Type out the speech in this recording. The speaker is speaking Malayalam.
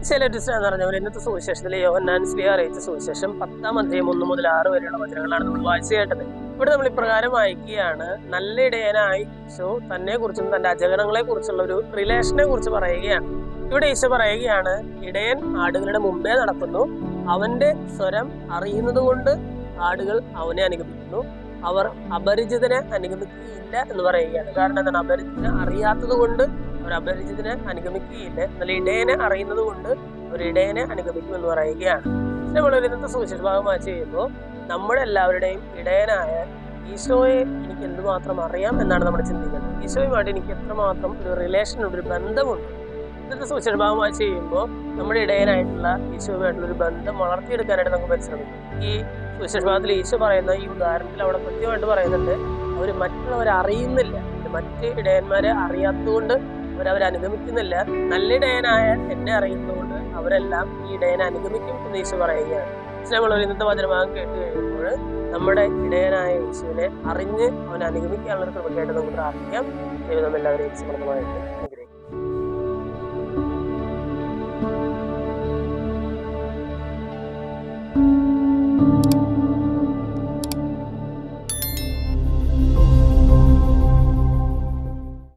ഈശോയിലേറ്റസ്റ്റ് എന്ന് പറഞ്ഞ പോലെ ഇന്നത്തെ സുവിശേഷത്തിലെ യോഹന്നാൻ സ്ലീഹ അറിയിച്ച സുവിശേഷം 10-ാം അധ്യായം 1 മുതൽ 6 വരെയുള്ള വചനങ്ങളാണ് നമ്മൾ വായിച്ചു കേട്ടത്. ഇവിടെ നമ്മൾ ഇപ്രകാരം വായിക്കുകയാണ്: നല്ല ഇടയനായി ഈശോ തന്നെ കുറിച്ചും തന്റെ അജഗണങ്ങളെ കുറിച്ചുള്ള ഒരു റിലേഷനെ കുറിച്ച് പറയുകയാണ്. ഇവിടെ ഈശോ പറയുകയാണ്, ഇടയൻ ആടുകളുടെ മുമ്പേ നടക്കുന്നു, അവന്റെ സ്വരം അറിയുന്നത് കൊണ്ട് ആടുകൾ അവനെ അനുഗമിക്കുന്നു, അവർ അപരിചിതനെ അനുഗമിക്കുകയില്ല എന്ന് പറയുകയാണ്. കാരണം എന്താണ്? അപരിചിതനെ അറിയാത്തത് കൊണ്ട് അവർ അപരിചിതനെ അനുഗമിക്കുകയില്ല, എന്നാൽ ഇടയനെ അറിയുന്നത് കൊണ്ട് ഒരു ഇടയനെ അനുഗമിക്കും എന്ന് പറയുകയാണ്. നമ്മൾ ഇന്നത്തെ സുവിശേഷ ഭാഗം വായിച്ചു കഴിയുമ്പോൾ നമ്മുടെ എല്ലാവരുടെയും ഇടയനായ ഈശോയെ എനിക്ക് എന്തുമാത്രം അറിയാം എന്നാണ് നമ്മൾ ചിന്തിക്കുന്നത്. ഈശോയുമായിട്ട് എനിക്ക് എത്രമാത്രം ഒരു റിലേഷൻ, ഒരു ബന്ധമുണ്ട്. ഇന്നത്തെ സുവിശേഷ ഭാഗം വായിച്ചു കഴിയുമ്പോൾ നമ്മുടെ ഇടയനായിട്ടുള്ള ഈശോയുമായിട്ടുള്ള ഒരു ബന്ധം വളർത്തിയെടുക്കാനായിട്ട് നമുക്ക് പരിശ്രമിക്കും. ഈ സുവിശേഷ ഭാഗത്തിൽ ഈശോ പറയുന്ന ഈ ഉദാഹരണത്തിൽ അവിടെ കൃത്യമായിട്ട് പറയുന്നുണ്ട്, അവർ മറ്റുള്ളവരെ അറിയുന്നില്ല, മറ്റ് ഇടയന്മാരെ അറിയാത്തത് കൊണ്ട് അവരവരെ അനുഗമിക്കുന്നില്ല. നല്ല ഇടയനായ എന്നെ അറിയുന്നതുകൊണ്ട് അവരെല്ലാം ഈ ഇടയനെ അനുഗമിക്കും എന്ന് ഈശോ പറയുകയാണ്. നമ്മൾ ഇന്നത്തെ വചനഭാഗം കേട്ട് കഴിയുമ്പോൾ നമ്മുടെ ഇടയനായ ഈശോനെ അറിഞ്ഞ് അവനെ അനുഗമിക്കാനുള്ള ഒരു കൃപയായിട്ട് നമുക്ക് പ്രാർത്ഥിക്കാം. ദൈവം എല്ലാവരെയും സമൃദ്ധമായിട്ട്